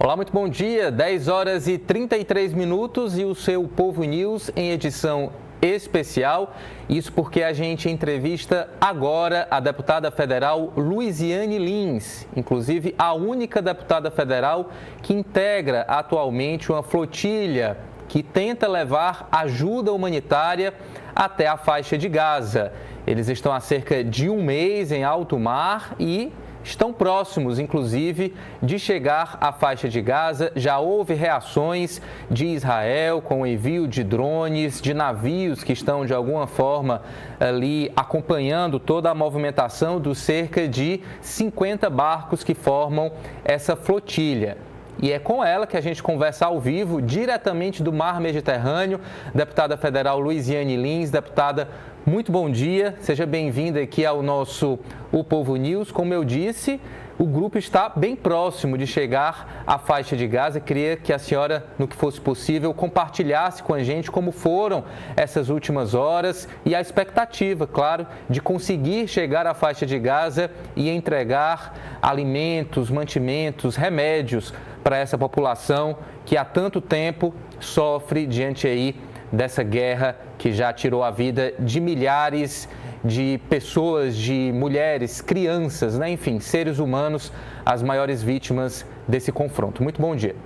Olá, muito bom dia. 10 horas e 33 minutos e o seu Povo News em edição especial. Isso porque a gente entrevista agora a deputada federal Luiziane Lins, inclusive a única deputada federal que integra atualmente uma flotilha que tenta levar ajuda humanitária até a faixa de Gaza. Eles estão há cerca de um mês em alto mar e estão próximos, inclusive, de chegar à faixa de Gaza. Já houve reações de Israel com o envio de drones, de navios que estão, de alguma forma, ali acompanhando toda a movimentação dos cerca de 50 barcos que formam essa flotilha. E é com ela que a gente conversa ao vivo, diretamente do Mar Mediterrâneo. Deputada federal Luiziane Lins. Deputada, muito bom dia, seja bem-vinda aqui ao nosso O Povo News. Como eu disse, o grupo está bem próximo de chegar à faixa de Gaza. Queria que a senhora, no que fosse possível, compartilhasse com a gente como foram essas últimas horas e a expectativa, claro, de conseguir chegar à faixa de Gaza e entregar alimentos, mantimentos, remédios para essa população que há tanto tempo sofre diante aí dessa guerra que já tirou a vida de milhares de pessoas, de mulheres, crianças, né? Enfim, seres humanos, as maiores vítimas desse confronto. Muito bom dia.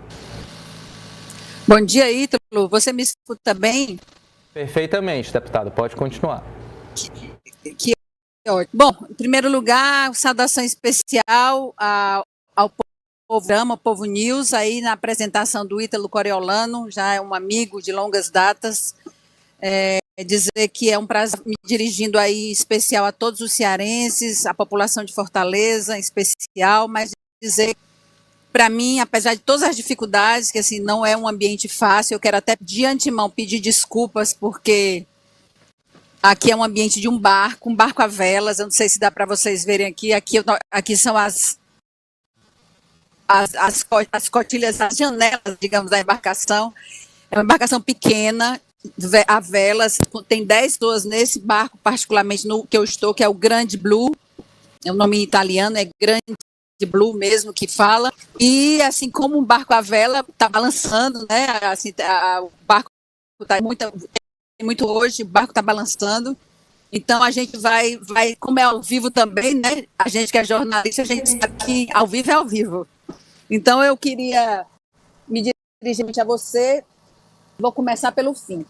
Bom dia, Ítalo. Você me escuta bem? Perfeitamente, deputada. Pode continuar. Que ótimo. Bom, em primeiro lugar, saudação especial ao programa Povo News, aí na apresentação do Ítalo Coriolano, já é um amigo de longas datas. Dizer que é um prazer me dirigindo aí especial a todos os cearenses, a população de Fortaleza em especial, mas dizer para mim, apesar de todas as dificuldades, que assim não é um ambiente fácil, eu quero até de antemão pedir desculpas, porque aqui é um ambiente de um barco a velas. Eu não sei se dá para vocês verem aqui são as cotilhas, as janelas, digamos, da embarcação. É uma embarcação pequena, a velas, tem 10 pessoas nesse barco, particularmente no que eu estou, que é o Grande Blue, é o nome italiano, é Grande Blue mesmo que fala, e assim como um barco à vela está balançando, né, assim, o barco está muito hoje, o barco está balançando, então a gente vai, como é ao vivo também, né, a gente que é jornalista, a gente sabe que ao vivo é ao vivo. Então eu queria me dirigir a você, vou começar pelo fim.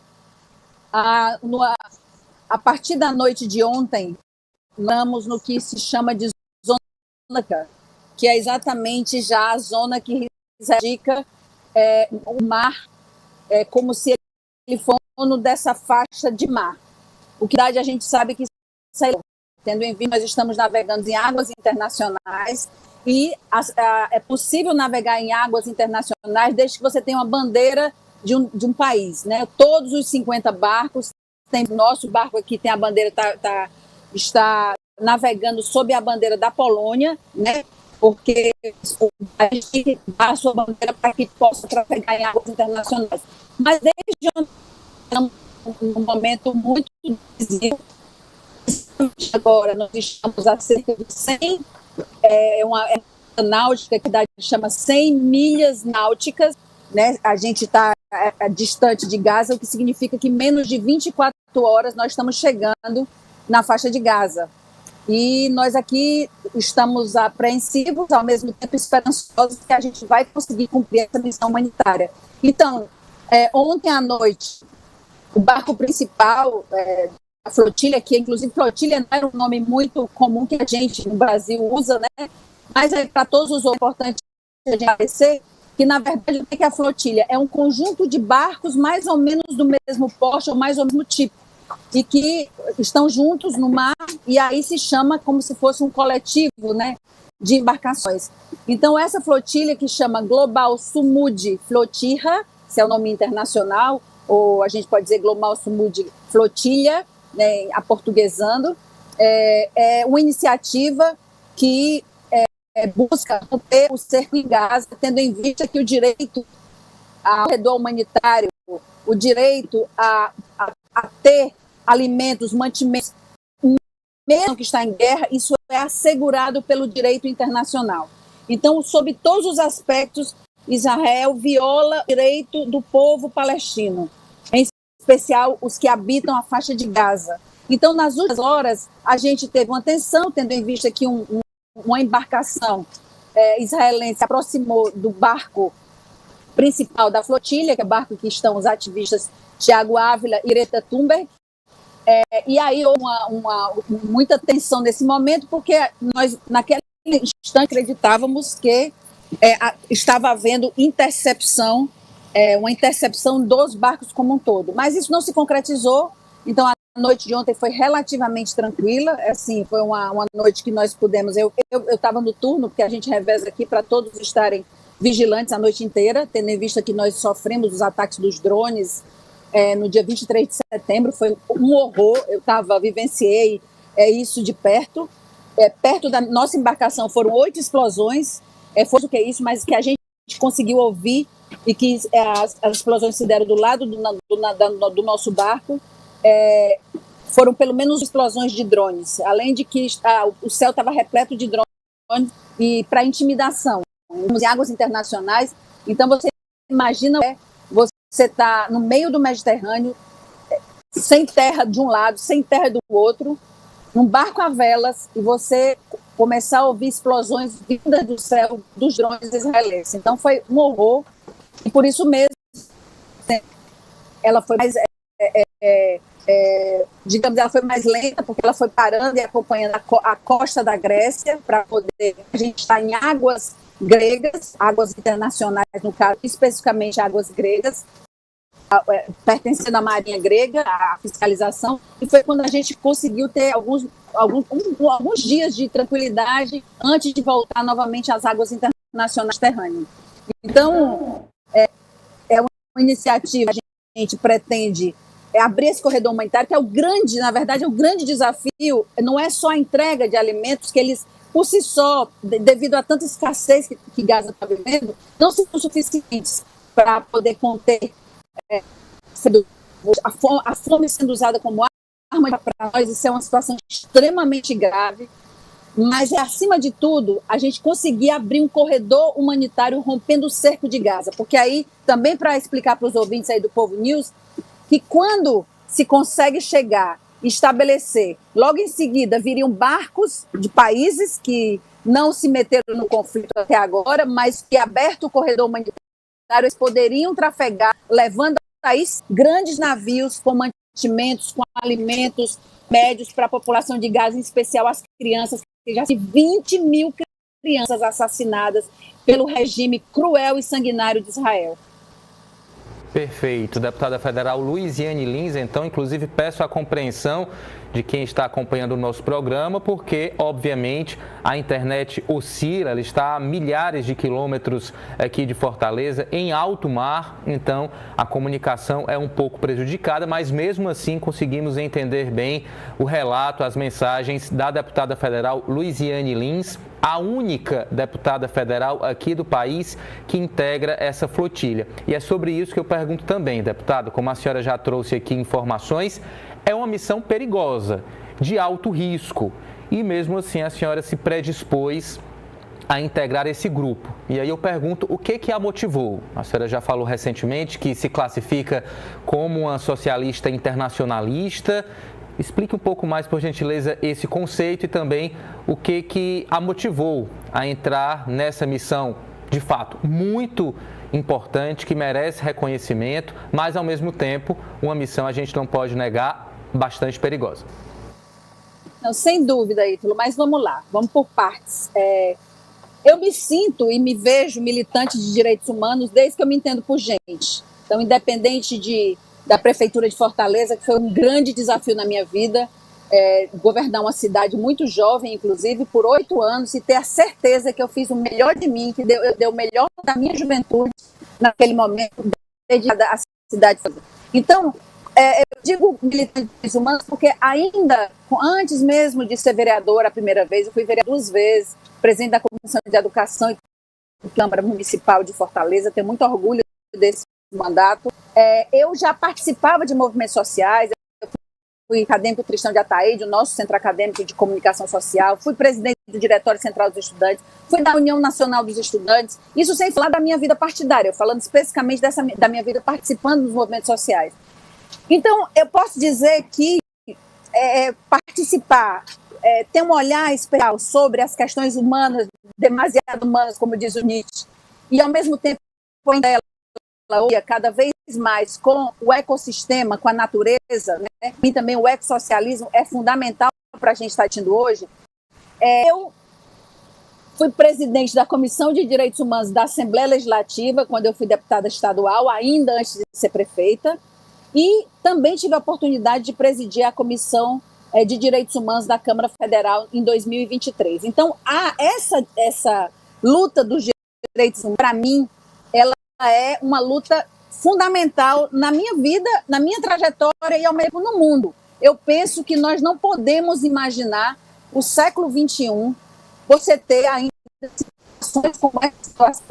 A partir da noite de ontem, vamos no que se chama de zona, que é exatamente já a zona que indica o mar, como se ele fosse dono dessa faixa de mar. O que a gente sabe que, tendo em vista, nós estamos navegando em águas internacionais e é possível navegar em águas internacionais desde que você tenha uma bandeira de um país, né? Todos os 50 barcos, nosso barco aqui tem a bandeira, está navegando sob a bandeira da Polônia, né? Porque a gente dá a sua bandeira para que possa trafegar em águas internacionais. Mas desde ontem, estamos num momento muito decisivo. Agora nós estamos a cerca de 100, uma náutica que chama 100 milhas náuticas, né? A gente está distante de Gaza, o que significa que menos de 24 horas nós estamos chegando na faixa de Gaza. E nós aqui estamos apreensivos, ao mesmo tempo esperançosos que a gente vai conseguir cumprir essa missão humanitária. Então, ontem à noite, o barco principal, a flotilha, que inclusive flotilha não era um nome muito comum que a gente no Brasil usa, né? Mas para todos os outros é importante a gente aparecer que, na verdade, o que é a flotilha? É um conjunto de barcos mais ou menos do mesmo porte ou mais ou menos tipo, e que estão juntos no mar, e aí se chama como se fosse um coletivo, né, de embarcações. Então, essa flotilha que chama Global Sumud Flotilha, se é o nome internacional, ou a gente pode dizer Global Sumud Flotilha, né, aportuguesando, é uma iniciativa que busca romper o cerco em Gaza, tendo em vista que o direito ao redor humanitário, o direito a ter alimentos, mantimentos, mesmo que está em guerra, isso é assegurado pelo direito internacional. Então, sob todos os aspectos, Israel viola o direito do povo palestino, em especial os que habitam a faixa de Gaza. Então, nas últimas horas, a gente teve uma tensão, tendo em vista que uma embarcação israelense se aproximou do barco principal da flotilha, que é o barco que estão os ativistas Tiago Ávila e Greta Thunberg. E aí houve muita tensão nesse momento, porque nós, naquele instante, acreditávamos que estava havendo intercepção, uma intercepção dos barcos como um todo. Mas isso não se concretizou, então a noite de ontem foi relativamente tranquila, assim, foi uma noite que nós pudemos... Eu estava no turno, porque a gente reveza aqui para todos estarem vigilantes a noite inteira, tendo em vista que nós sofremos os ataques dos drones no dia 23 de setembro, foi um horror, vivenciei isso de perto. Perto da nossa embarcação foram 8 explosões, foi o que é isso, mas que a gente conseguiu ouvir e que as explosões se deram do lado do nosso barco. Foram pelo menos explosões de drones, além de que o céu estava repleto de drones e para intimidação em águas internacionais. Então você imagina você está no meio do Mediterrâneo, sem terra de um lado, sem terra do outro, num barco a velas, e você começar a ouvir explosões vindas do céu dos drones israelenses. Então foi um horror, e por isso mesmo ela foi mais, digamos, ela foi mais lenta, porque ela foi parando e acompanhando a costa da Grécia, para poder... A gente está em águas gregas, águas internacionais, no caso, especificamente águas gregas, pertencendo à Marinha Grega, à fiscalização, e foi quando a gente conseguiu ter alguns dias de tranquilidade antes de voltar novamente às águas internacionais terrâneas. Então, é uma iniciativa, a gente pretende abrir esse corredor humanitário, que é na verdade, é o grande desafio, não é só a entrega de alimentos, que eles, por si só, devido a tanta escassez que Gaza está vivendo, não são suficientes para poder conter a fome sendo usada como arma para nós. Isso é uma situação extremamente grave, mas acima de tudo, a gente conseguir abrir um corredor humanitário rompendo o cerco de Gaza, porque aí, também para explicar para os ouvintes aí do Povo News, que quando se consegue chegar e estabelecer, logo em seguida viriam barcos de países que não se meteram no conflito até agora, mas que, aberto o corredor humanitário, eles poderiam trafegar, levando aí grandes navios com mantimentos, com alimentos médios para a população de Gaza, em especial as crianças, que já tem 20 mil crianças assassinadas pelo regime cruel e sanguinário de Israel. Perfeito. Deputada federal Luiziane Lins, então, inclusive peço a compreensão de quem está acompanhando o nosso programa, porque, obviamente, a internet oscila, ela está a milhares de quilômetros aqui de Fortaleza, em alto mar, então a comunicação é um pouco prejudicada, mas mesmo assim conseguimos entender bem o relato, as mensagens da deputada federal Luiziane Lins, a única deputada federal aqui do país que integra essa flotilha. E é sobre isso que eu pergunto também, deputada, como a senhora já trouxe aqui informações, é uma missão perigosa, de alto risco, e mesmo assim a senhora se predispôs a integrar esse grupo. E aí eu pergunto, o que a motivou? A senhora já falou recentemente que se classifica como uma socialista internacionalista. Explique um pouco mais, por gentileza, esse conceito e também o que a motivou a entrar nessa missão, de fato, muito importante, que merece reconhecimento, mas, ao mesmo tempo, uma missão, a gente não pode negar, bastante perigosa. Não, sem dúvida, Ítalo, mas vamos lá, vamos por partes. Eu me sinto e me vejo militante de direitos humanos desde que eu me entendo por gente. Então, independente da Prefeitura de Fortaleza, que foi um grande desafio na minha vida, governar uma cidade muito jovem, inclusive, por 8 anos, e ter a certeza que eu fiz o melhor de mim, que eu dei o melhor da minha juventude naquele momento, dedicada à cidade. Então, eu digo militante de direitos humanos porque ainda, antes mesmo de ser vereadora a primeira vez, eu fui vereadora 2 vezes, presidente da Comissão de Educação e Câmara Municipal de Fortaleza, tenho muito orgulho desse mandato. Eu já participava de movimentos sociais, eu fui fui acadêmico cristão de Ataíde, o nosso centro acadêmico de comunicação social, fui presidente do Diretório Central dos Estudantes, fui da União Nacional dos Estudantes, isso sem falar da minha vida partidária, falando especificamente da minha vida participando dos movimentos sociais. Então, eu posso dizer que participar, ter um olhar especial sobre as questões humanas, demasiado humanas, como diz o Nietzsche, e ao mesmo tempo ela cada vez mais com o ecossistema, com a natureza, né? E também o ecossocialismo é fundamental para a gente estar tendo hoje. Eu fui presidente da Comissão de Direitos Humanos da Assembleia Legislativa, quando eu fui deputada estadual, ainda antes de ser prefeita, e também tive a oportunidade de presidir a Comissão de Direitos Humanos da Câmara Federal em 2023. Então, essa luta dos direitos humanos, para mim, ela é uma luta fundamental na minha vida, na minha trajetória e ao mesmo no mundo. Eu penso que nós não podemos imaginar o século XXI você ter ainda situações como essa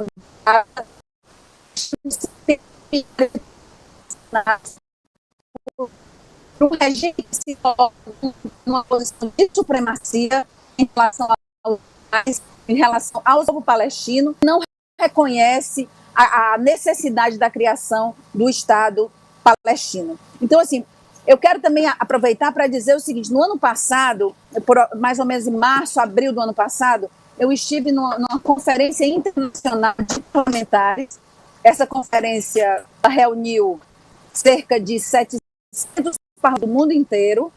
um regime que se coloca numa posição de supremacia em relação ao povo palestino, não reconhece a necessidade da criação do Estado palestino. Então, assim, eu quero também aproveitar para dizer o seguinte: no ano passado, mais ou menos em março, abril do ano passado, eu estive numa conferência internacional de parlamentares. Essa conferência reuniu cerca de 700 do mundo inteiro.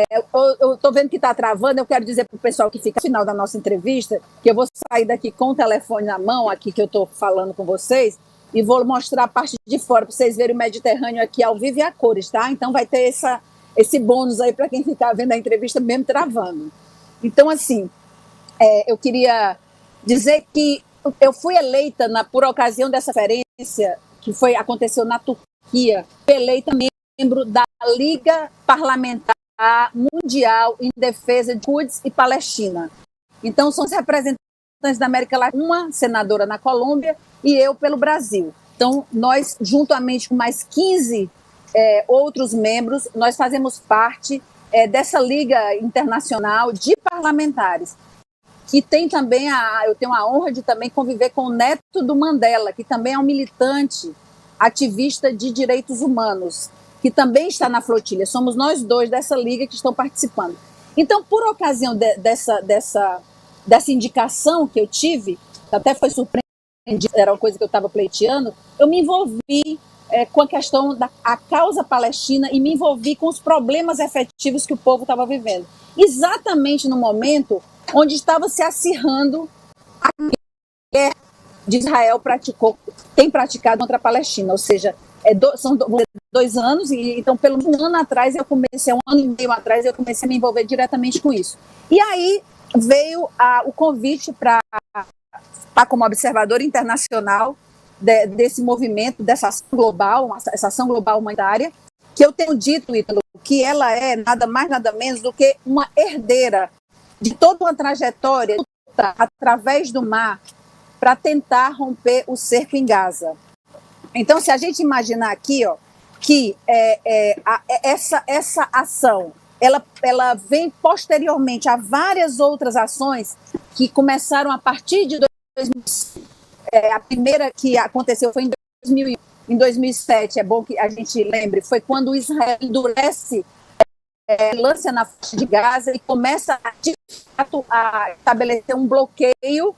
Eu estou vendo que está travando, eu quero dizer para o pessoal que fica no final da nossa entrevista que eu vou sair daqui com o telefone na mão, aqui que eu estou falando com vocês, e vou mostrar a parte de fora, para vocês verem o Mediterrâneo aqui ao vivo e a cores, tá? Então vai ter esse bônus aí para quem ficar vendo a entrevista mesmo travando. Então, assim, eu queria dizer que eu fui eleita, por ocasião dessa conferência, que aconteceu na Turquia, fui eleita membro da Liga Parlamentar Mundial em Defesa de Quds e Palestina. Então, são os representantes da América Latina, uma senadora na Colômbia e eu pelo Brasil. Então, nós, juntamente com mais 15 outros membros, nós fazemos parte dessa Liga Internacional de Parlamentares, que tem também, eu tenho a honra de também conviver com o neto do Mandela, que também é um militante, ativista de direitos humanos, que também está na flotilha. Somos nós dois dessa liga que estão participando. Então, por ocasião dessa indicação que eu tive, até foi surpreendente, era uma coisa que eu estava pleiteando, eu me envolvi com a questão da causa palestina e me envolvi com os problemas efetivos que o povo estava vivendo. Exatamente no momento onde estava se acirrando a guerra de Israel tem praticado contra a Palestina, ou seja, são 2 anos, e então pelo menos um ano atrás um ano e meio atrás eu comecei a me envolver diretamente com isso. E aí veio o convite para como observadora internacional desse movimento, dessa ação global, essa ação global humanitária, que eu tenho dito, Ítalo, que ela é nada mais, nada menos do que uma herdeira de toda uma trajetória através do mar para tentar romper o cerco em Gaza. Então, se a gente imaginar aqui, que essa ação ela vem posteriormente a várias outras ações que começaram a partir de 2005. A primeira que aconteceu foi em 2001. Em 2007, é bom que a gente lembre, foi quando Israel endurece lança na faixa de Gaza e começa de fato a estabelecer um bloqueio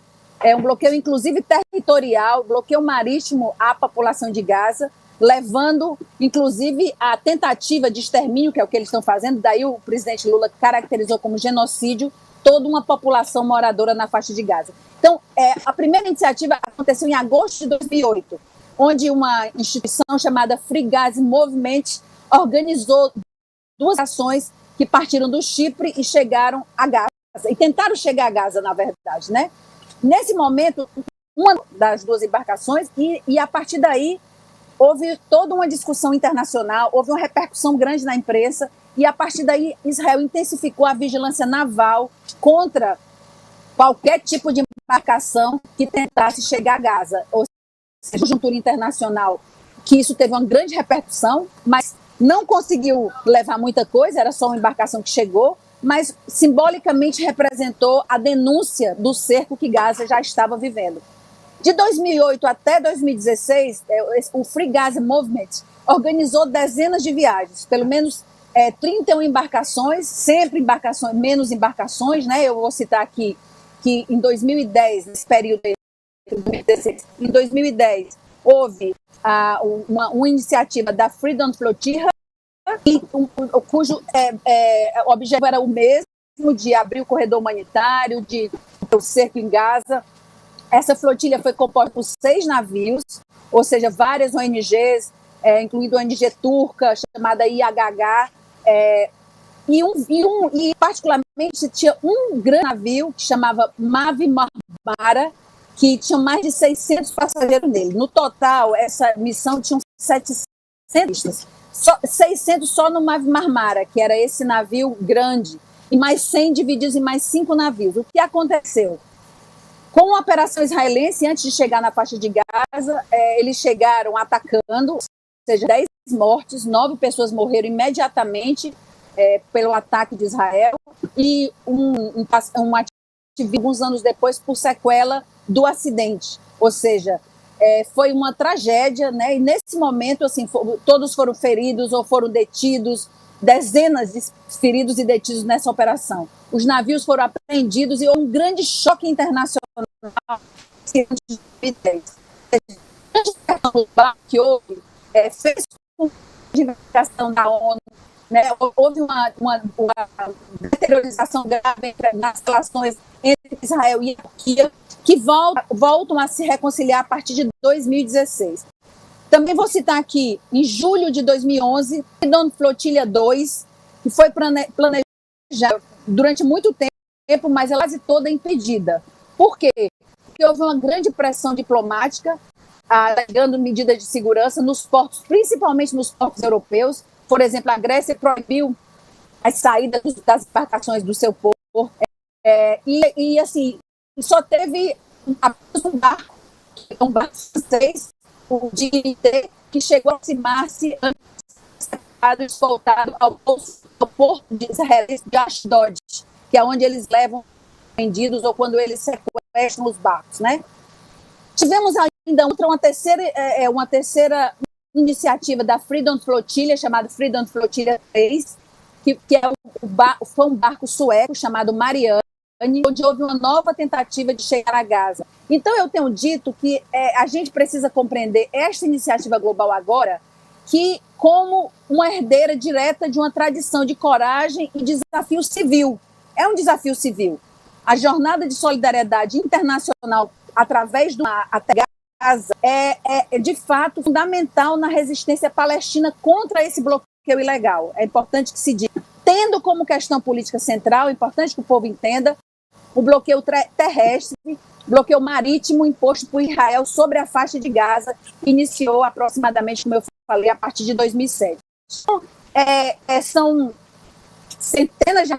inclusive territorial, bloqueio marítimo à população de Gaza, levando inclusive a tentativa de extermínio, que é o que eles estão fazendo. Daí o presidente Lula caracterizou como genocídio toda uma população moradora na faixa de Gaza. Então, a primeira iniciativa aconteceu em agosto de 2008, onde uma instituição chamada Free Gaza Movement organizou 2 ações que partiram do Chipre e chegaram a Gaza, e tentaram chegar a Gaza, na verdade, né? Nesse momento, uma das 2 embarcações, e a partir daí houve toda uma discussão internacional, houve uma repercussão grande na imprensa, e a partir daí Israel intensificou a vigilância naval contra qualquer tipo de embarcação que tentasse chegar a Gaza, ou seja, conjuntura internacional, que isso teve uma grande repercussão, mas Não conseguiu levar muita coisa, era só uma embarcação que chegou, mas simbolicamente representou a denúncia do cerco que Gaza já estava vivendo. De 2008 até 2016, o Free Gaza Movement organizou dezenas de viagens, pelo menos 31 embarcações, sempre embarcações, menos embarcações, né? Eu vou citar aqui que em 2010, nesse período de 2016, em 2010, houve uma iniciativa da Freedom Flotilla, cujo objetivo era o mesmo, de abrir o corredor humanitário, de o cerco em Gaza. Essa flotilha foi composta por 6 navios, ou seja, várias ONGs, incluindo a ONG turca, chamada IHH, e particularmente tinha um grande navio que chamava Mavi Marmara, que tinha mais de 600 passageiros nele. No total, essa missão tinha 700, 600 só no Mavi Marmara, que era esse navio grande, e mais 100 divididos em mais 5 navios. O que aconteceu? Com a operação israelense, antes de chegar na faixa de Gaza, eles chegaram atacando, ou seja, 10 mortes, 9 pessoas morreram imediatamente pelo ataque de Israel, e um ativismo alguns anos depois por sequela do acidente. Ou seja, foi uma tragédia, né? E nesse momento, assim, todos foram feridos ou foram detidos, dezenas de feridos e detidos nessa operação. Os navios foram apreendidos e houve um grande choque internacional em 2010. Que houve fez uma investigação da ONU, né? Houve uma deteriorização grave nas relações entre Israel e a Turquia, que voltam a se reconciliar a partir de 2016. Também vou citar aqui, em julho de 2011, Freedom Flotilla 2, que foi planejada durante muito tempo, mas ela quase toda impedida. Por quê? Porque houve uma grande pressão diplomática, alegando medidas de segurança nos portos, principalmente nos portos europeus. Por exemplo, a Grécia proibiu as saídas das embarcações do seu porto. E assim, só teve um barco francês, o Dignité, que chegou a aproximar-se escoltado ao porto de Ashdod, que é onde eles levam vendidos ou quando eles sequestram os barcos, né? Tivemos ainda uma terceira iniciativa da Freedom Flotilla, chamada Freedom Flotilla 3, que foi um barco sueco chamado Marianne, onde houve uma nova tentativa de chegar a Gaza. Então, eu tenho dito que a gente precisa compreender esta iniciativa global agora que como uma herdeira direta de uma tradição de coragem e desafio civil. É um desafio civil. A jornada de solidariedade internacional através do até Gaza é de fato fundamental na resistência palestina contra esse bloqueio ilegal. É importante que se diga. Tendo como questão política central, é importante que o povo entenda, o bloqueio terrestre, bloqueio marítimo imposto por Israel sobre a faixa de Gaza, que iniciou aproximadamente, como eu falei, a partir de 2007. Então, são centenas de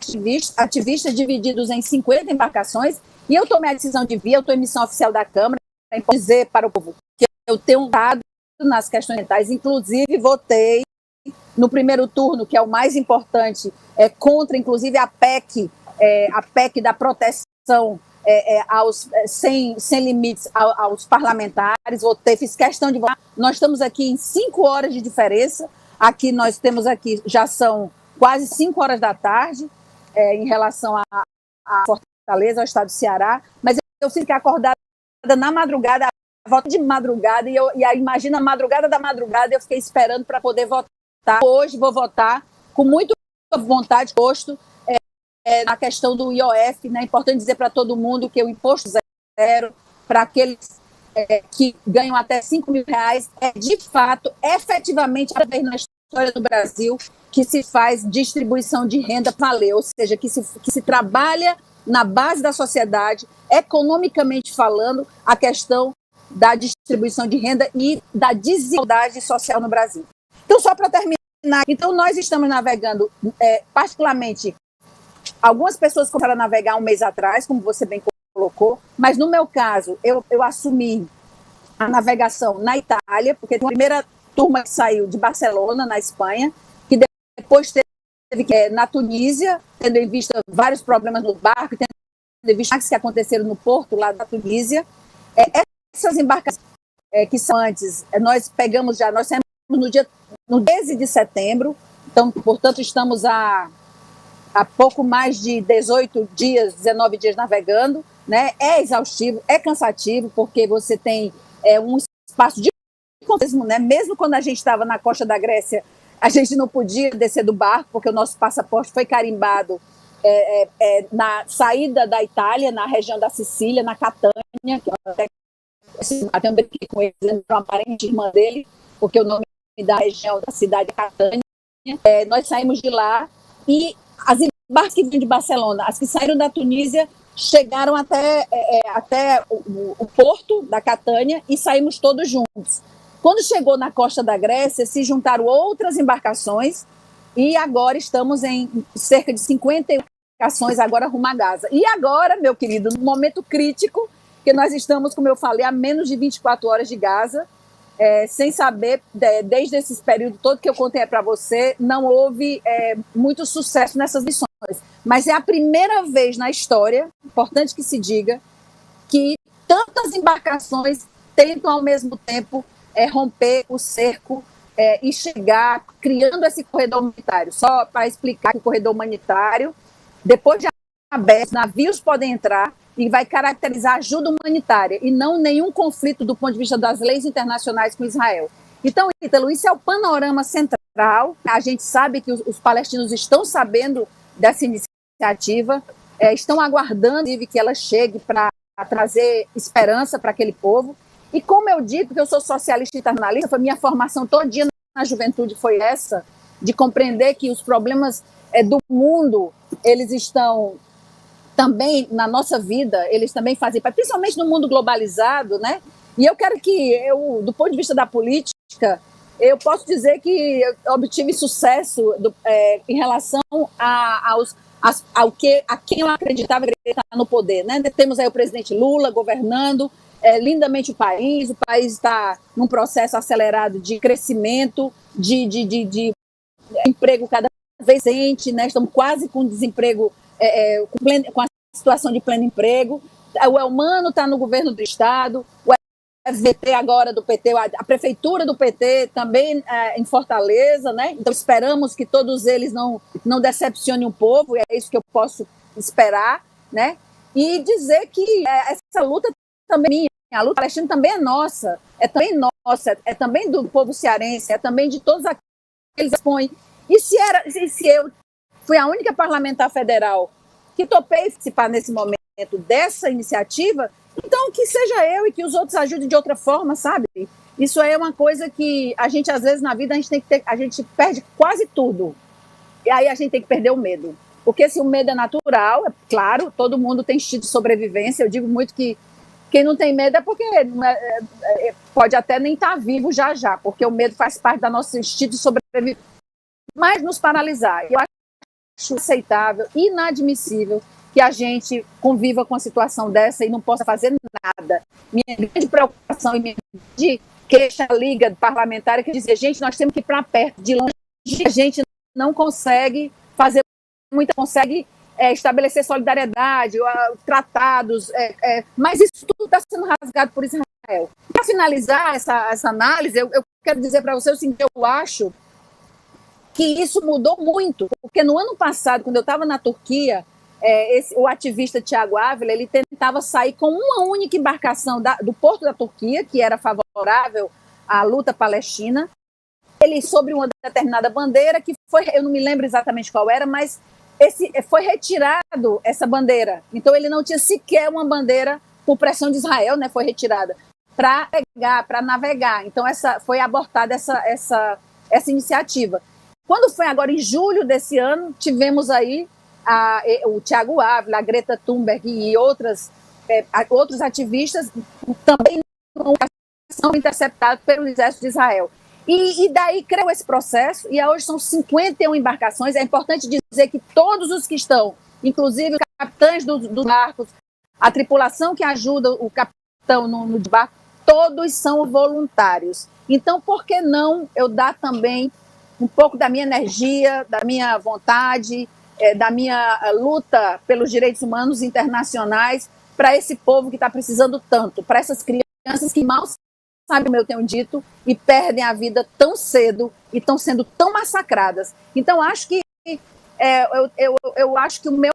ativistas divididos em 50 embarcações, e eu tomei a decisão de vir, eu estou em missão oficial da Câmara, para dizer para o povo que eu tenho um dado nas questões ambientais, inclusive votei no primeiro turno, que é o mais importante, contra, inclusive, a PEC da proteção sem limites aos parlamentares. Votei, fiz questão de votar. Nós estamos aqui em 5 horas de diferença. Aqui nós temos já são quase 5 horas da tarde, em relação a Fortaleza, ao estado do Ceará, mas eu fiquei acordada na madrugada, voto de madrugada, e aí imagina a madrugada da madrugada, eu fiquei esperando para poder votar. Hoje vou votar com muita vontade, gosto, na questão do IOF, né? É importante dizer para todo mundo que o imposto zero para aqueles que ganham até R$5.000 de fato, efetivamente, a vez na história do Brasil, que se faz distribuição de renda para valer, ou seja, que se trabalha na base da sociedade, economicamente falando, a questão da distribuição de renda e da desigualdade social no Brasil. Então, só para terminar, então nós estamos navegando, particularmente, algumas pessoas começaram a navegar um mês atrás, como você bem colocou, mas no meu caso, eu assumi a navegação na Itália, porque a primeira turma que saiu de Barcelona, na Espanha, depois teve que na Tunísia, tendo em vista vários problemas no barco, tendo em vista que aconteceram no porto lá da Tunísia. Essas embarcações que são antes, nós saímos no 13 de setembro, então, portanto, estamos há pouco mais de 18 dias, 19 dias navegando, né? É exaustivo, é cansativo, porque você tem um espaço de mesmo, né? Mesmo quando a gente estava na costa da Grécia, a gente não podia descer do barco, porque o nosso passaporte foi carimbado na saída da Itália, na região da Sicília, na Catânia, que até um brinquei com ele, uma parente irmã dele, porque o nome da região da cidade é Catânia. Nós saímos de lá e as embarques que vêm de Barcelona, as que saíram da Tunísia, chegaram até o porto da Catânia e saímos todos juntos. Quando chegou na costa da Grécia, se juntaram outras embarcações e agora estamos em cerca de 50 embarcações agora rumo a Gaza. E agora, meu querido, no momento crítico, que nós estamos, como eu falei, a menos de 24 horas de Gaza, sem saber, desde esse período todo que eu contei para você, não houve muito sucesso nessas missões. Mas é a primeira vez na história, importante que se diga, que tantas embarcações tentam ao mesmo tempo romper o cerco e chegar criando esse corredor humanitário. Só para explicar que o corredor humanitário, depois de aberto, navios podem entrar e vai caracterizar ajuda humanitária e não nenhum conflito do ponto de vista das leis internacionais com Israel. Então, Ítalo, isso é o panorama central. A gente sabe que os palestinos estão sabendo dessa iniciativa, estão aguardando que ela chegue para trazer esperança para aquele povo. E como eu digo, que eu sou socialista e internacionalista, foi minha formação todinha na juventude foi essa, de compreender que os problemas do mundo, eles estão também na nossa vida, eles também fazem parte, principalmente no mundo globalizado, né? E eu quero que do ponto de vista da política, eu posso dizer que eu obtive sucesso em relação a quem eu acreditava que está no poder, né? Temos aí o presidente Lula governando lindamente o país está num processo acelerado de crescimento, de emprego cada vez recente, né? Estamos quase com desemprego, com a situação de pleno emprego. O Elmano está no governo do Estado, o FVT agora do PT, a prefeitura do PT também em Fortaleza, né? Então esperamos que todos eles não decepcionem o povo, e é isso que eu posso esperar, né? E dizer que essa luta também, a luta palestina também é nossa, é também do povo cearense, é também de todos aqueles que expõem. E se eu fui a única parlamentar federal que topei participar nesse momento dessa iniciativa, então que seja eu e que os outros ajudem de outra forma, sabe? Isso é uma coisa que a gente, às vezes, na vida, a gente perde quase tudo. E aí a gente tem que perder o medo. Porque se o medo é natural, é claro, todo mundo tem instinto de sobrevivência. Eu digo muito que quem não tem medo é porque pode até nem estar vivo já, porque o medo faz parte do nosso instinto de sobrevivência. Mas nos paralisar. Eu acho aceitável, inadmissível que a gente conviva com uma situação dessa e não possa fazer nada. Minha grande preocupação e minha grande queixa liga parlamentar é que dizer, gente, nós temos que ir para perto, de longe, a gente não consegue fazer muito, consegue estabelecer solidariedade, tratados, mas isso tudo está sendo rasgado por Israel. Para finalizar essa análise, eu quero dizer para você o seguinte, eu acho que isso mudou muito, porque no ano passado, quando eu estava na Turquia, o ativista Tiago Ávila, ele tentava sair com uma única embarcação do porto da Turquia, que era favorável à luta palestina, ele sobre uma determinada bandeira, que foi, eu não me lembro exatamente qual era, mas foi retirado essa bandeira. Então ele não tinha sequer uma bandeira por pressão de Israel, né? Foi retirada para navegar. Então foi abortada essa iniciativa. Quando foi agora em julho desse ano, tivemos aí o Tiago Ávila, a Greta Thunberg e outros ativistas também são interceptados pelo exército de Israel. E daí criou esse processo, e hoje são 51 embarcações. É importante dizer que todos os que estão, inclusive os capitães dos barcos, a tripulação que ajuda o capitão no barco, todos são voluntários. Então, por que não eu dar também um pouco da minha energia, da minha vontade, da minha luta pelos direitos humanos internacionais para esse povo que está precisando tanto, para essas crianças que mal sabem, como eu tenho dito, e perdem a vida tão cedo e estão sendo tão massacradas. Então, acho que eu acho que o meu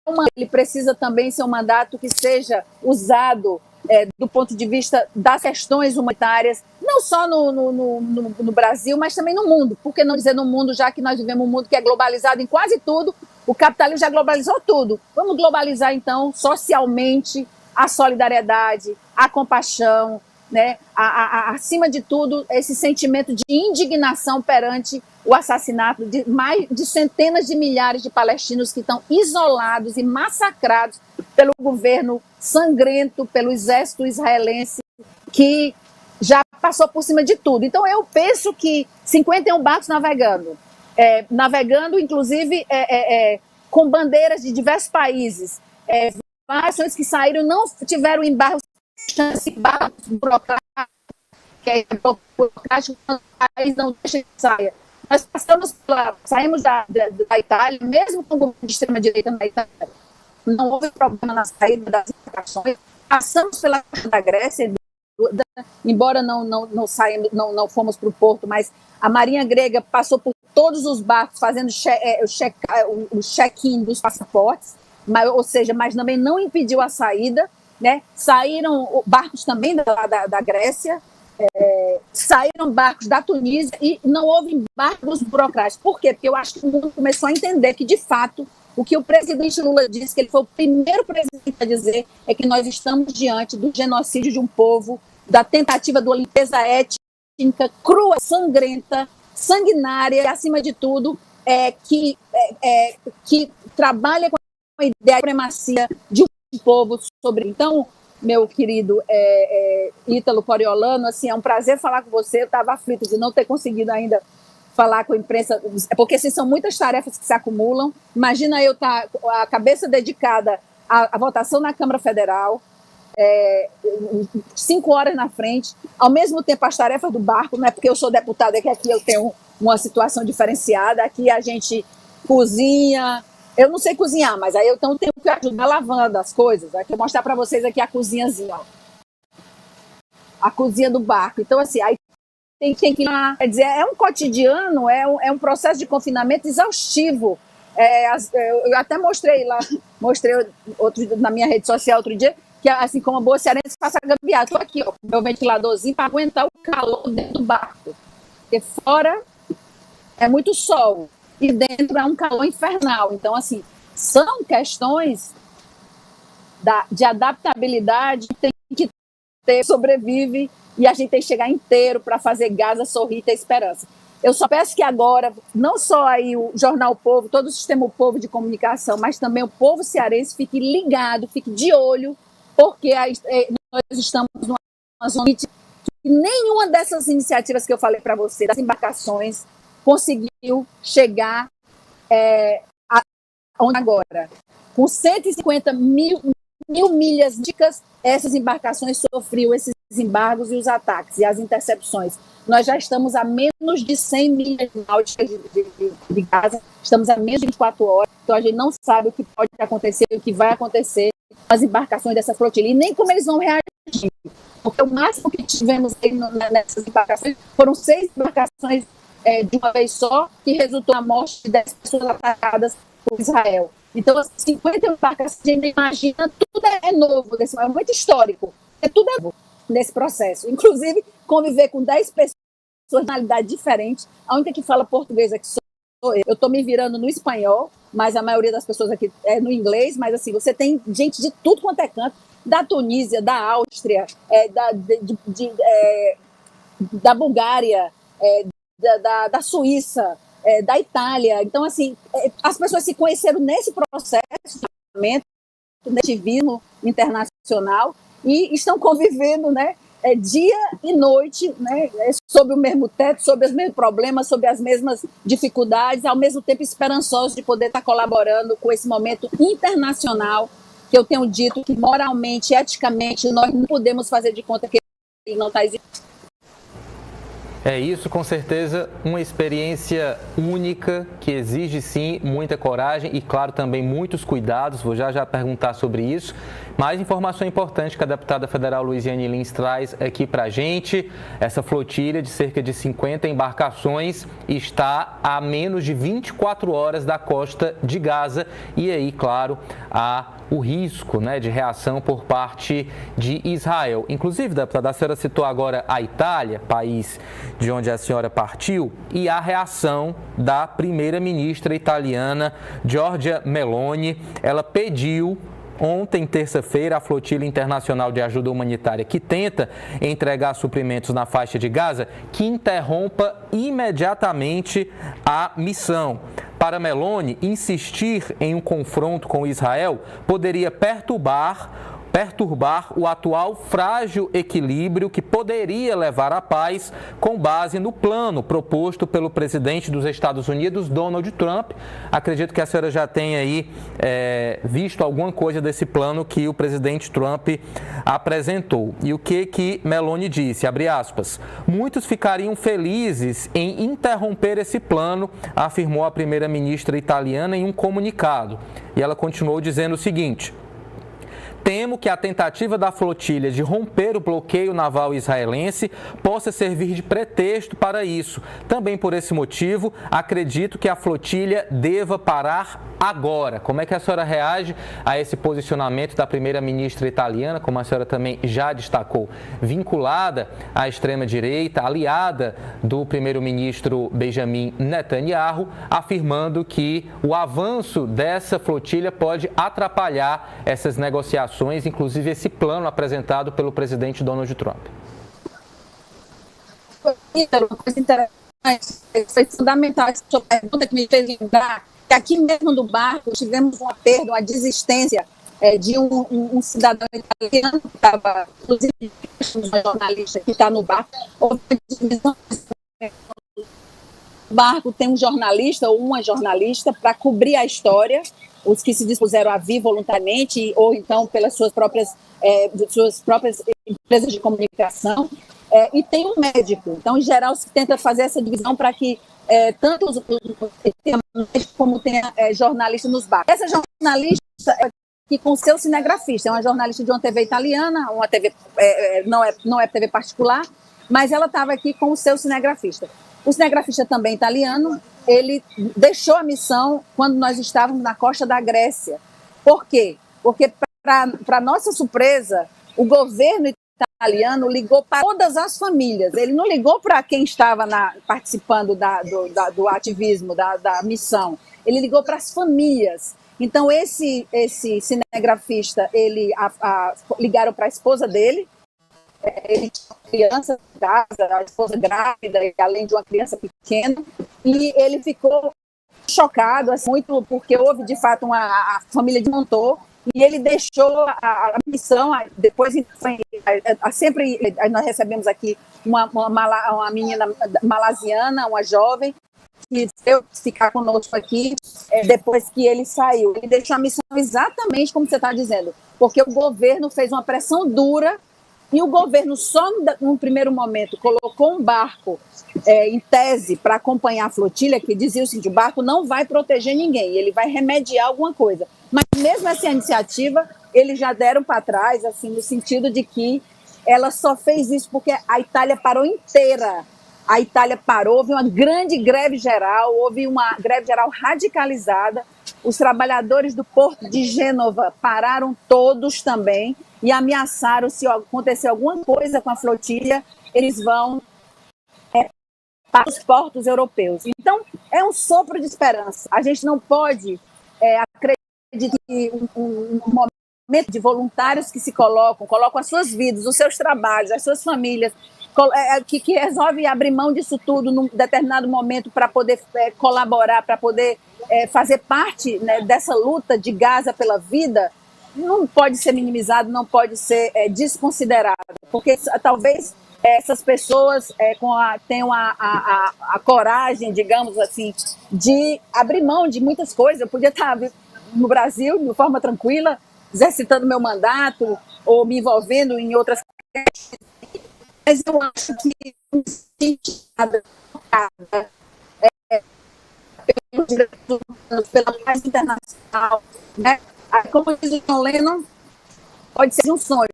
mandato, ele precisa também ser um mandato que seja usado do ponto de vista das questões humanitárias, não só no Brasil, mas também no mundo. Por que não dizer no mundo, já que nós vivemos um mundo que é globalizado em quase tudo, o capitalismo já globalizou tudo. Vamos globalizar, então, socialmente, a solidariedade, a compaixão, né? Acima de tudo, esse sentimento de indignação perante o assassinato de centenas de milhares de palestinos que estão isolados e massacrados pelo governo sangrento, pelo exército israelense, que já passou por cima de tudo. Então, eu penso que 51 barcos navegando, inclusive, com bandeiras de diversos países, nações que saíram não tiveram embargos, burocráticos, que é burocrático, o país não deixa que saia. Nós saímos da Itália, mesmo com o governo de extrema-direita na Itália, não houve problema na saída das embarcações. Passamos pela costa da Grécia, embora não fomos para o porto, mas a Marinha Grega passou por todos os barcos fazendo o check-in dos passaportes, mas também não impediu a saída, né? Saíram barcos também da Grécia, saíram barcos da Tunísia e não houve embargos burocráticos. Por quê? Porque eu acho que o mundo começou a entender que, de fato, o que o presidente Lula disse, que ele foi o primeiro presidente a dizer, é que nós estamos diante do genocídio de um povo, da tentativa de uma limpeza étnica crua, sangrenta, sanguinária, e, acima de tudo, que trabalha com a ideia de supremacia de um povo sobre. Então, meu querido Ítalo Coriolano, assim, é um prazer falar com você. Eu estava aflita de não ter conseguido ainda falar com a imprensa, porque assim, são muitas tarefas que se acumulam. Imagina eu estar com a cabeça dedicada à votação na Câmara Federal, 5 horas na frente, ao mesmo tempo as tarefas do barco, não é porque eu sou deputada, é que aqui eu tenho uma situação diferenciada, aqui a gente cozinha, eu não sei cozinhar, mas aí eu tenho que ajudar lavando as coisas. Aqui eu vou mostrar para vocês aqui a cozinhazinha, ó. A cozinha do barco. Então, assim, aí tem que ir lá. Quer dizer, é um cotidiano, é um processo de confinamento exaustivo. Eu até mostrei na minha rede social outro dia, que assim como a boa cearense faça gambiarra. Estou aqui, ó, com meu ventiladorzinho para aguentar o calor dentro do barco. Porque fora é muito sol e dentro é um calor infernal. Então, assim, são questões de adaptabilidade que tem que ter, sobrevive, e a gente tem que chegar inteiro para fazer Gaza sorrir e ter esperança. Eu só peço que agora, não só aí o Jornal Povo, todo o sistema O Povo de comunicação, mas também o povo cearense fique ligado, fique de olho, porque nós estamos numa zona que nenhuma dessas iniciativas que eu falei para você, das embarcações, conseguiu chegar onde agora. Com 150 mil milhas náuticas, essas embarcações sofriam esses embargos e os ataques e as intercepções. Nós já estamos a menos de 100 milhas náuticas de Gaza, estamos a menos de 24 horas, então a gente não sabe o que pode acontecer, o que vai acontecer com as embarcações dessa flotilha, e nem como eles vão reagir, porque o máximo que tivemos nessas embarcações foram 6 embarcações de uma vez só, que resultou na morte de 10 pessoas atacadas por Israel. Então, 50 embarcações, a gente imagina, tudo é novo, é muito histórico, tudo é novo nesse processo. Inclusive, conviver com 10 pessoas de nacionalidade diferente, a única que fala português aqui sou eu. Eu estou me virando no espanhol, mas a maioria das pessoas aqui é no inglês, mas assim, você tem gente de tudo quanto é canto, da Tunísia, da Áustria, da Bulgária, da Suíça, da Itália. Então, assim, as pessoas se conheceram nesse processo de ativismo internacional e estão convivendo, né, dia e noite, né, sob o mesmo teto, sob os mesmos problemas, sob as mesmas dificuldades, ao mesmo tempo esperançosos de poder estar colaborando com esse momento internacional que eu tenho dito que moralmente, eticamente, nós não podemos fazer de conta que ele não está existindo. É isso, com certeza, uma experiência única que exige, sim, muita coragem e, claro, também muitos cuidados. Vou já perguntar sobre isso. Mais informação importante que a deputada federal Luiziane Lins traz aqui para a gente. Essa flotilha de cerca de 50 embarcações está a menos de 24 horas da costa de Gaza. E aí, claro, há o risco, né, de reação por parte de Israel. Inclusive, deputada, a senhora citou agora a Itália, país de onde a senhora partiu, e a reação da primeira-ministra italiana, Giorgia Meloni. Ela pediu ontem, terça-feira, a flotilha internacional de ajuda humanitária que tenta entregar suprimentos na faixa de Gaza que interrompa imediatamente a missão. Para Meloni, insistir em um confronto com Israel poderia perturbar o atual frágil equilíbrio que poderia levar à paz com base no plano proposto pelo presidente dos Estados Unidos, Donald Trump. Acredito que a senhora já tenha aí visto alguma coisa desse plano que o presidente Trump apresentou. E o que Meloni disse, abre aspas, muitos ficariam felizes em interromper esse plano, afirmou a primeira-ministra italiana em um comunicado. E ela continuou dizendo o seguinte: temo que a tentativa da flotilha de romper o bloqueio naval israelense possa servir de pretexto para isso. Também por esse motivo, acredito que a flotilha deva parar agora. Como é que a senhora reage a esse posicionamento da primeira-ministra italiana, como a senhora também já destacou, vinculada à extrema-direita, aliada do primeiro-ministro Benjamin Netanyahu, afirmando que o avanço dessa flotilha pode atrapalhar essas negociações, inclusive esse plano apresentado pelo presidente Donald Trump? Uma coisa interessante, foi fundamental essa sua pergunta que me fez lembrar que aqui mesmo do barco tivemos uma perda, uma desistência de um cidadão italiano que estava, inclusive, uma jornalista que está no barco. O barco tem um jornalista ou uma jornalista para cobrir a história, os que se dispuseram a vir voluntariamente ou então pelas suas próprias empresas de comunicação, e tem um médico. Então, em geral, se tenta fazer essa divisão para que tanto os como tenha jornalista nos barcos. Essa jornalista que com seu cinegrafista, é uma jornalista de uma TV italiana, uma TV, não é TV particular, mas ela estava aqui com o seu cinegrafista. O cinegrafista também italiano, ele deixou a missão quando nós estávamos na costa da Grécia. Por quê? Porque, para nossa surpresa, o governo italiano ligou para todas as famílias. Ele não ligou para quem estava participando do ativismo, da missão. Ele ligou para as famílias. Então, esse cinegrafista, ligaram para a esposa dele. Ele tinha uma criança em casa, a esposa grávida, além de uma criança pequena, e ele ficou chocado, assim, muito, porque houve, de fato, a família desmontou, e ele deixou a missão. Depois, sempre nós recebemos aqui uma menina malasiana, uma jovem, que veio ficar conosco aqui depois que ele saiu. Ele deixou a missão exatamente como você está dizendo, porque o governo fez uma pressão dura. E o governo só, num primeiro momento, colocou um barco em tese para acompanhar a flotilha, que dizia o seguinte: o barco não vai proteger ninguém, ele vai remediar alguma coisa. Mas mesmo essa iniciativa, eles já deram para trás, assim, no sentido de que ela só fez isso porque a Itália parou inteira. A Itália parou, houve uma grande greve geral, houve uma greve geral radicalizada. Os trabalhadores do porto de Gênova pararam todos também e ameaçaram, se acontecer alguma coisa com a flotilha, eles vão para os portos europeus. Então, é um sopro de esperança. A gente não pode acreditar que um momento de voluntários que se colocam as suas vidas, os seus trabalhos, as suas famílias, que resolve abrir mão disso tudo num determinado momento para poder colaborar, para poder fazer parte, né, dessa luta de Gaza pela vida, não pode ser minimizado, não pode ser desconsiderado, porque talvez essas pessoas tenham a coragem, digamos assim, de abrir mão de muitas coisas. Eu podia estar no Brasil de forma tranquila, exercitando meu mandato ou me envolvendo em outras questões. mas eu acho que me senti tocada pelo diretor, pela paz internacional, né? Como diz o John Lennon, pode ser um sonho,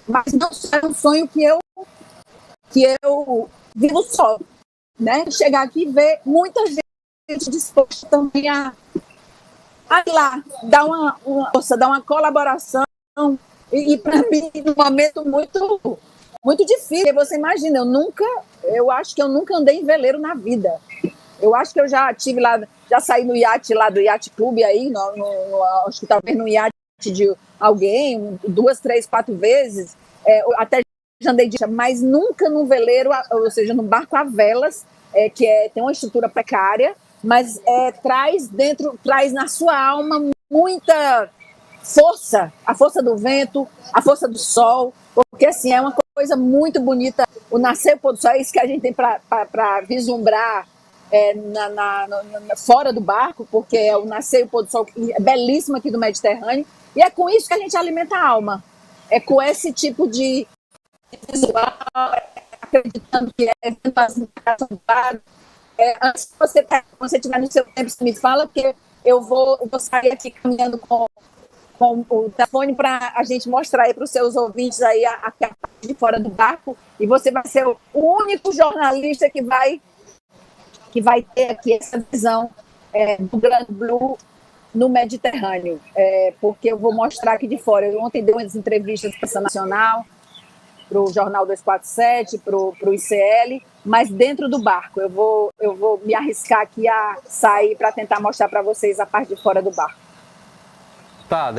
mas não é um sonho que eu vivo só, né? Chegar aqui e ver muita gente disposta também a ir lá, dar uma força, dar uma colaboração, e para mim, num momento muito difícil. Você imagina, eu acho que eu nunca andei em veleiro na vida. Eu acho que eu já tive lá, já saí no iate lá do Yacht Club aí, acho que talvez no iate de alguém, 2, 3, 4 vezes, até já andei mas nunca num veleiro, ou seja, num barco a velas, que tem uma estrutura precária, mas traz na sua alma muita força, a força do vento, a força do sol, porque assim, é uma coisa muito bonita, o nascer e o pôr do sol, é isso que a gente tem para vislumbrar fora do barco, porque é o nascer e o pôr do sol belíssimo aqui do Mediterrâneo, e é com isso que a gente alimenta a alma, é com esse tipo de visual, acreditando que antes que você estiver no seu tempo, você me fala, porque eu vou sair aqui caminhando com o telefone para a gente mostrar aí para os seus ouvintes aí a parte de fora do barco, e você vai ser o único jornalista que vai ter aqui essa visão do Grand Blue no Mediterrâneo, porque eu vou mostrar aqui de fora. Eu ontem dei umas entrevistas para a Nacional, para o Jornal 247, para o ICL, mas dentro do barco. Eu vou me arriscar aqui a sair para tentar mostrar para vocês a parte de fora do barco.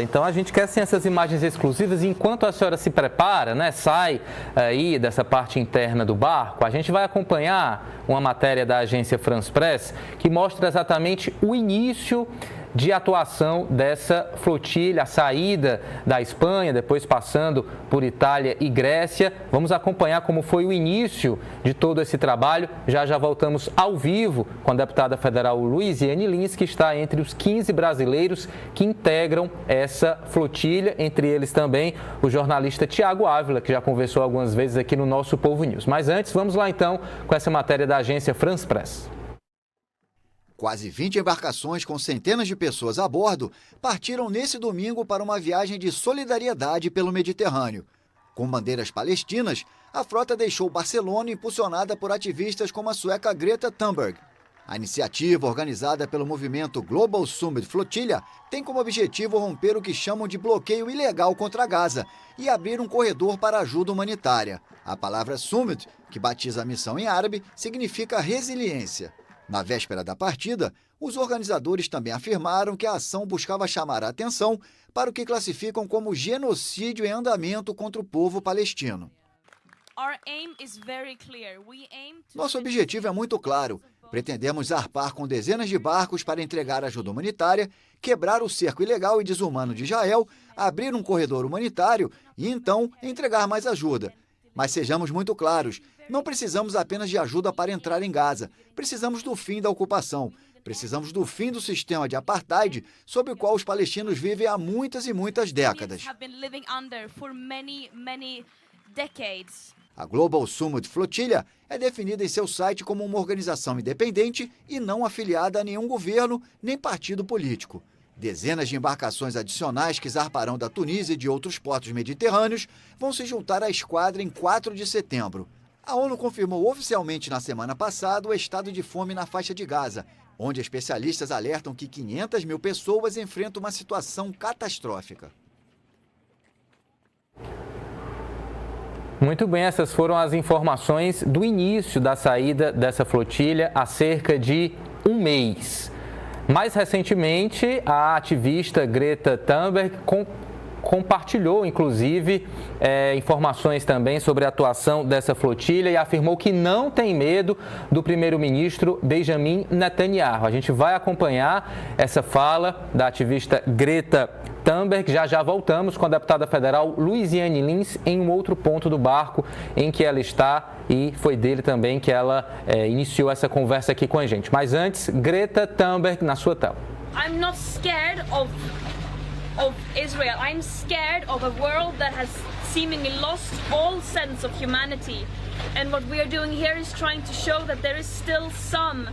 Então a gente quer sim essas imagens exclusivas. Enquanto a senhora se prepara, né, sai aí dessa parte interna do barco, a gente vai acompanhar uma matéria da agência France Press que mostra exatamente o início de atuação dessa flotilha, a saída da Espanha, depois passando por Itália e Grécia. Vamos acompanhar como foi o início de todo esse trabalho. Já voltamos ao vivo com a deputada federal Luiziane Lins, que está entre os 15 brasileiros que integram essa flotilha, entre eles também o jornalista Tiago Ávila, que já conversou algumas vezes aqui no nosso Povo News. Mas antes, vamos lá então com essa matéria da agência France Press. Quase 20 embarcações com centenas de pessoas a bordo partiram nesse domingo para uma viagem de solidariedade pelo Mediterrâneo. Com bandeiras palestinas, a frota deixou Barcelona impulsionada por ativistas como a sueca Greta Thunberg. A iniciativa, organizada pelo movimento Global Summit Flotilla, tem como objetivo romper o que chamam de bloqueio ilegal contra Gaza e abrir um corredor para ajuda humanitária. A palavra Summit, que batiza a missão em árabe, significa resiliência. Na véspera da partida, os organizadores também afirmaram que a ação buscava chamar a atenção para o que classificam como genocídio em andamento contra o povo palestino. Nosso objetivo é muito claro. Pretendemos zarpar com dezenas de barcos para entregar ajuda humanitária, quebrar o cerco ilegal e desumano de Israel, abrir um corredor humanitário e, então, entregar mais ajuda. Mas sejamos muito claros, não precisamos apenas de ajuda para entrar em Gaza. Precisamos do fim da ocupação. Precisamos do fim do sistema de apartheid sob o qual os palestinos vivem há muitas e muitas décadas. A Global Summit Flotilla é definida em seu site como uma organização independente e não afiliada a nenhum governo nem partido político. Dezenas de embarcações adicionais que zarparão da Tunísia e de outros portos mediterrâneos vão se juntar à esquadra em 4 de setembro. A ONU confirmou oficialmente na semana passada o estado de fome na faixa de Gaza, onde especialistas alertam que 500 mil pessoas enfrentam uma situação catastrófica. Muito bem, essas foram as informações do início da saída dessa flotilha há cerca de um mês. Mais recentemente, a ativista Greta Thunberg compartilhou, inclusive, informações também sobre a atuação dessa flotilha e afirmou que não tem medo do primeiro-ministro Benjamin Netanyahu. A gente vai acompanhar essa fala da ativista Greta Thunberg. Já voltamos com a deputada federal Luiziane Lins em um outro ponto do barco em que ela está, e foi dele também que ela iniciou essa conversa aqui com a gente. Mas antes, Greta Thunberg na sua tela. I'm not scared of Israel. I'm scared of a world that has seemingly lost all sense of humanity. And what we are doing here is trying to show that there is still some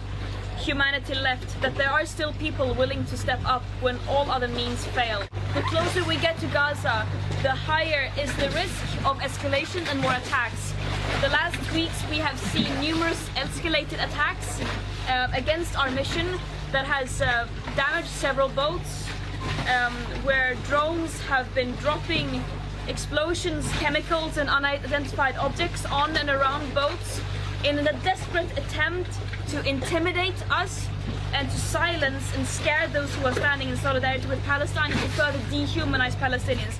humanity left, that there are still people willing to step up when all other means fail. The closer we get to Gaza, the higher is the risk of escalation and more attacks. The last weeks we have seen numerous escalated attacks against our mission that has damaged several boats, where drones have been dropping explosions, chemicals and unidentified objects on and around boats in a desperate attempt to intimidate us and to silence and scare those who are standing in solidarity with Palestine and to further dehumanize Palestinians.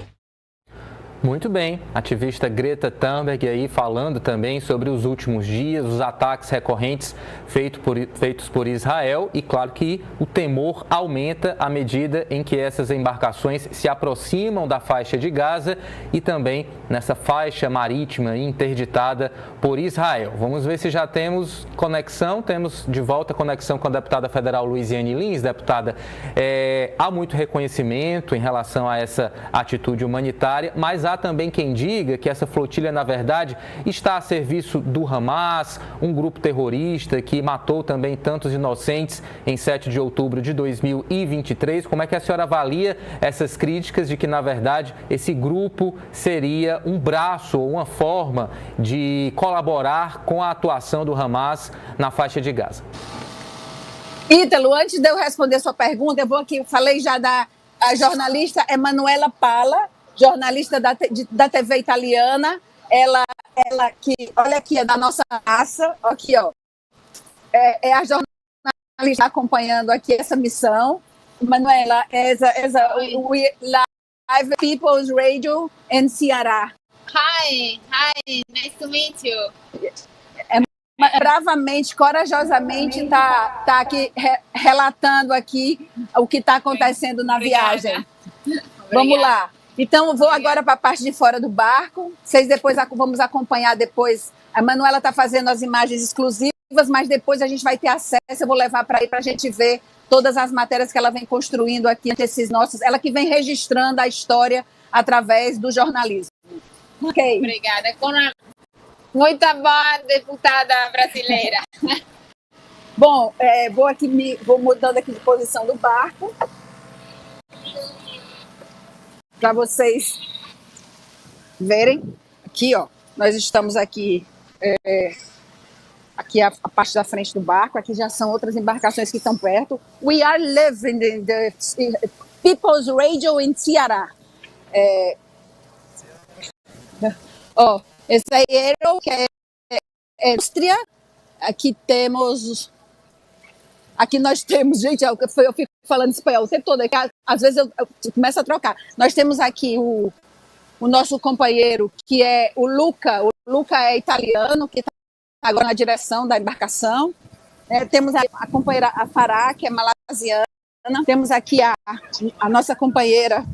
Muito bem, ativista Greta Thunberg aí falando também sobre os últimos dias, os ataques recorrentes feitos por Israel e claro que o temor aumenta à medida em que essas embarcações se aproximam da faixa de Gaza e também nessa faixa marítima interditada por Israel. Vamos ver se já temos conexão, temos de volta conexão com a deputada federal Luiziane Lins. Deputada, há muito reconhecimento em relação a essa atitude humanitária, mas há também quem diga que essa flotilha, na verdade, está a serviço do Hamas, um grupo terrorista que matou também tantos inocentes em 7 de outubro de 2023. Como é que a senhora avalia essas críticas de que, na verdade, esse grupo seria um braço ou uma forma de colaborar com a atuação do Hamas na faixa de Gaza? Ítalo, antes de eu responder sua pergunta, eu vou aqui, falei já da jornalista Emanuela Pala, jornalista da TV italiana, ela que, olha aqui, é da nossa raça, aqui, ó, é a jornalista acompanhando aqui essa missão. Manuela, we live People's Radio in Ceará. Hi, nice to meet you. Bravamente, corajosamente está aqui relatando aqui o que está acontecendo na viagem. Vamos lá. Então, vou agora para a parte de fora do barco. Vocês depois vamos acompanhar depois. A Manuela está fazendo as imagens exclusivas, mas depois a gente vai ter acesso. Eu vou levar para aí para a gente ver todas as matérias que ela vem construindo aqui, esses nossos. Ela que vem registrando a história através do jornalismo. Ok. Obrigada. Muito boa deputada brasileira. Bom, vou mudando aqui de posição do barco. Para vocês verem, aqui, ó, nós estamos aqui, aqui a parte da frente do barco, aqui já são outras embarcações que estão perto. We are living in the People's Radio in Ceará. Ó, esse aí que é indústria. Aqui nós temos, gente, eu fico falando espanhol o tempo todo, às vezes eu começo a trocar. Nós temos aqui o nosso companheiro, que é o Luca. O Luca é italiano, que está agora na direção da embarcação. Temos a companheira a Farah, que é malasiana. Temos aqui a nossa companheira,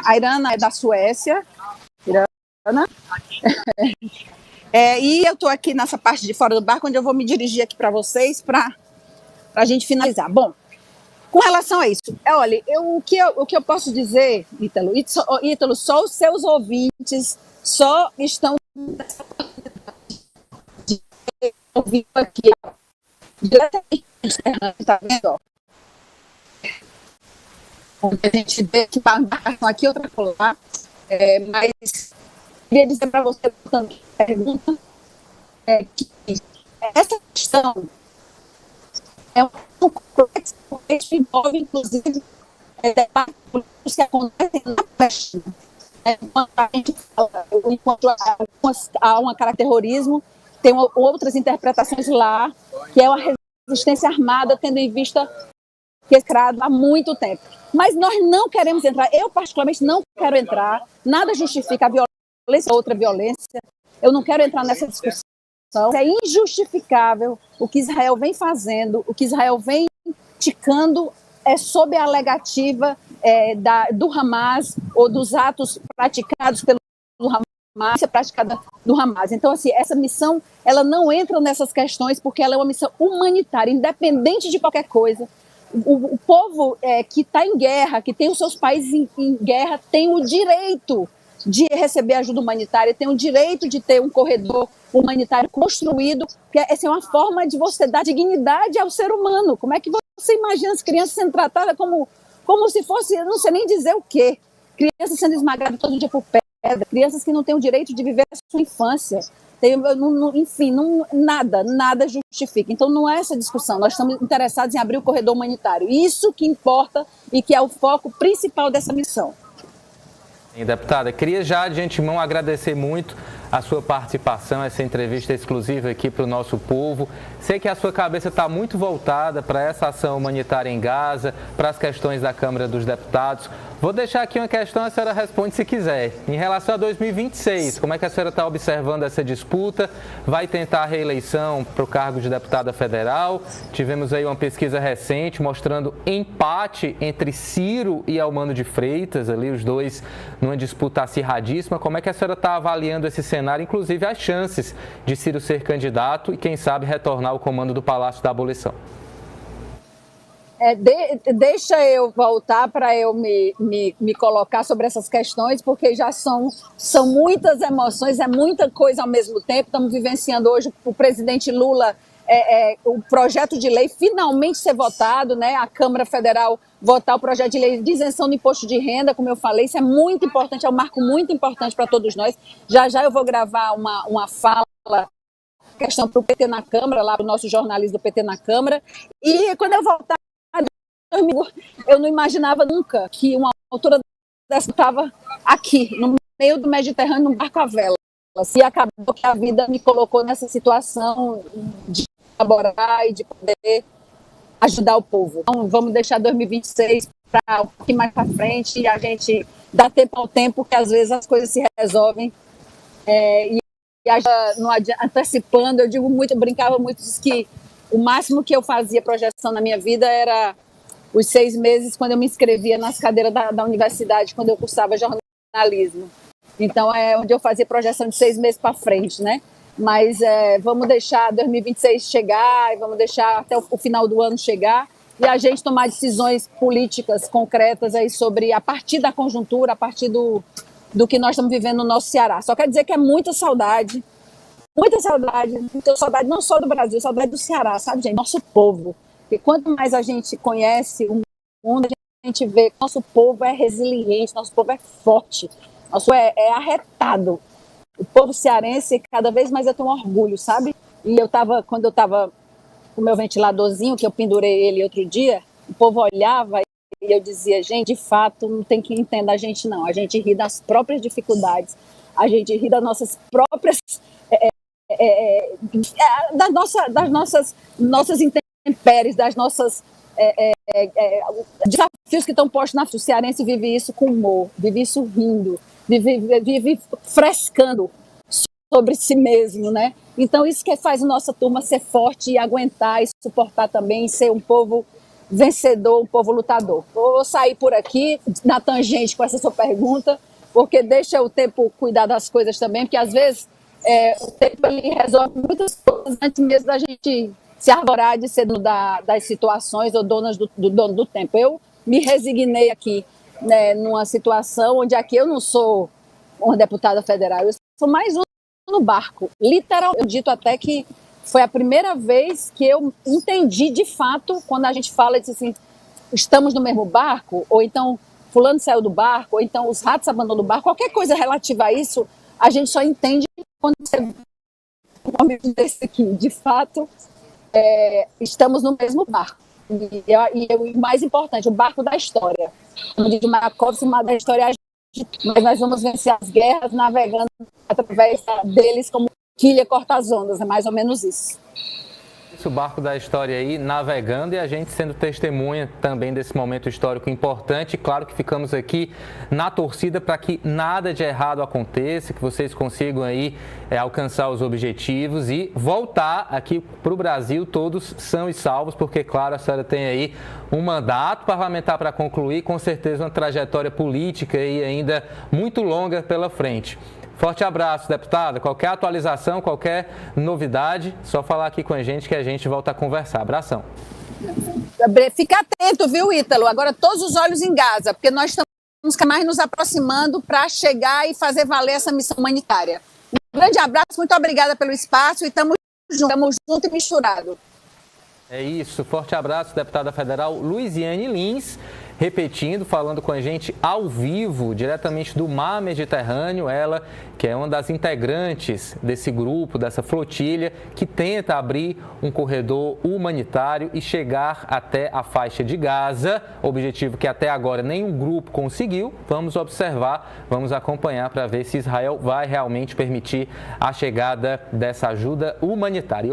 a Irana é da Suécia. Irana. E eu estou aqui nessa parte de fora do barco, onde eu vou me dirigir aqui para vocês, para a gente finalizar. Bom, com relação a isso, olha, o que eu posso dizer, Ítalo, só os seus ouvintes só estão ouvindo aqui, diretamente, tá vendo? A gente vê que a embarcação aqui, outra coisa lá, mas queria dizer para você também, pergunta, que essa questão é um complexo, porque isso envolve, inclusive, debates políticos que acontecem na Palestina. Enquanto a gente fala, enquanto há um caráter terrorismo, tem outras interpretações lá, que é uma resistência armada, tendo em vista que é criado há muito tempo. Mas nós não queremos entrar, eu particularmente não quero entrar, nada justifica a violência, outra violência, eu não quero entrar nessa discussão. É injustificável o que Israel vem fazendo, o que Israel vem praticando sob a alegativa do Hamas ou dos atos praticados pelo Hamas, praticada do Hamas. Então, assim, essa missão, ela não entra nessas questões porque ela é uma missão humanitária, independente de qualquer coisa. O povo que está em guerra, que tem os seus países em guerra, tem o direito de receber ajuda humanitária, tem o direito de ter um corredor humanitário construído, que essa é uma forma de você dar dignidade ao ser humano. Como é que você imagina as crianças sendo tratadas como se fosse, eu não sei nem dizer o quê, crianças sendo esmagadas todo dia por pedra, crianças que não têm o direito de viver a sua infância. Enfim, nada justifica. Então não é essa discussão, nós estamos interessados em abrir o corredor humanitário. Isso que importa e que é o foco principal dessa missão. Deputada, queria já de antemão agradecer muito a sua participação, essa entrevista exclusiva aqui para o nosso povo. Sei que a sua cabeça está muito voltada para essa ação humanitária em Gaza, para as questões da Câmara dos Deputados. Vou deixar aqui uma questão, a senhora responde se quiser. Em relação a 2026, como é que a senhora está observando essa disputa? Vai tentar a reeleição para o cargo de deputada federal? Tivemos aí uma pesquisa recente mostrando empate entre Ciro e Eumano de Freitas, ali os dois numa disputa acirradíssima. Como é que a senhora está avaliando esse cenário, inclusive as chances de Ciro ser candidato e, quem sabe, retornar ao comando do Palácio da Abolição? Deixa eu voltar para eu me colocar sobre essas questões, porque já são muitas emoções, é muita coisa ao mesmo tempo. Estamos vivenciando hoje o presidente Lula, o projeto de lei finalmente ser votado, né? A Câmara Federal votar o projeto de lei de isenção do imposto de renda, como eu falei, isso é muito importante, é um marco muito importante para todos nós. Já eu vou gravar uma fala, questão para o PT na Câmara, lá para o nosso jornalista do PT na Câmara. E quando eu voltar, eu não imaginava nunca que uma autora dessa estava aqui, no meio do Mediterrâneo, num barco à vela. E acabou que a vida me colocou nessa situação de colaborar e de poder ajudar o povo. Então, vamos deixar 2026 para um pouquinho mais para frente e a gente dá tempo ao tempo, que às vezes as coisas se resolvem. Não adianta, antecipando, eu brincava muito, disse que o máximo que eu fazia projeção na minha vida era os 6 meses quando eu me inscrevia nas cadeiras da universidade, quando eu cursava jornalismo. Então, é onde eu fazia projeção de 6 meses para frente, né? Mas vamos deixar 2026 chegar, e vamos deixar até o final do ano chegar, e a gente tomar decisões políticas concretas aí sobre, a partir da conjuntura, a partir do que nós estamos vivendo no nosso Ceará. Só quer dizer que é muita saudade não só do Brasil, saudade do Ceará, sabe, gente? Nosso povo. Porque quanto mais a gente conhece o mundo, a gente vê que nosso povo é resiliente, nosso povo é forte, nosso povo é arretado. O povo cearense, cada vez mais eu tenho orgulho, sabe? E quando eu estava com o meu ventiladorzinho, que eu pendurei ele outro dia, o povo olhava e eu dizia, gente, de fato, não tem que entender a gente, não. A gente ri das próprias dificuldades, a gente ri das nossas próprias... das nossas intempéries, das nossas desafios que estão postos na... O cearense vive isso com humor, vive isso rindo, vive frescando sobre si mesmo, né? Então isso que faz a nossa turma ser forte e aguentar e suportar também, ser um povo vencedor, um povo lutador. Vou sair por aqui na tangente com essa sua pergunta, porque deixa o tempo cuidar das coisas também, porque às vezes o tempo ele resolve muitas coisas antes mesmo da gente se arvorar de ser das situações ou donas do dono do tempo. Eu me resignei aqui, né, numa situação onde aqui eu não sou uma deputada federal, eu sou mais um no barco. Literalmente, eu dito até que foi a primeira vez que eu entendi de fato, quando a gente fala assim, estamos no mesmo barco, ou então fulano saiu do barco, ou então os ratos abandonam o barco, qualquer coisa relativa a isso, a gente só entende quando você vê um momento desse aqui. De fato, estamos no mesmo barco. E o mais importante, o barco da história. Como diz o Mayakovsky, da história é a gente, mas nós vamos vencer as guerras navegando através deles como quilha corta as ondas, é mais ou menos isso. O barco da história aí navegando e a gente sendo testemunha também desse momento histórico importante. Claro que ficamos aqui na torcida para que nada de errado aconteça, que vocês consigam aí alcançar os objetivos e voltar aqui para o Brasil todos são e salvos, porque claro, a senhora tem aí um mandato parlamentar para concluir, com certeza uma trajetória política e ainda muito longa pela frente. Forte abraço, deputada. Qualquer atualização, qualquer novidade, só falar aqui com a gente que a gente volta a conversar. Abração. Fica atento, viu, Ítalo? Agora todos os olhos em Gaza, porque nós estamos mais nos aproximando para chegar e fazer valer essa missão humanitária. Um grande abraço, muito obrigada pelo espaço e estamos juntos e misturados. É isso, forte abraço, deputada federal Luiziane Lins, repetindo, falando com a gente ao vivo, diretamente do Mar Mediterrâneo, ela que é uma das integrantes desse grupo, dessa flotilha, que tenta abrir um corredor humanitário e chegar até a faixa de Gaza, objetivo que até agora nenhum grupo conseguiu. Vamos observar, vamos acompanhar para ver se Israel vai realmente permitir a chegada dessa ajuda humanitária.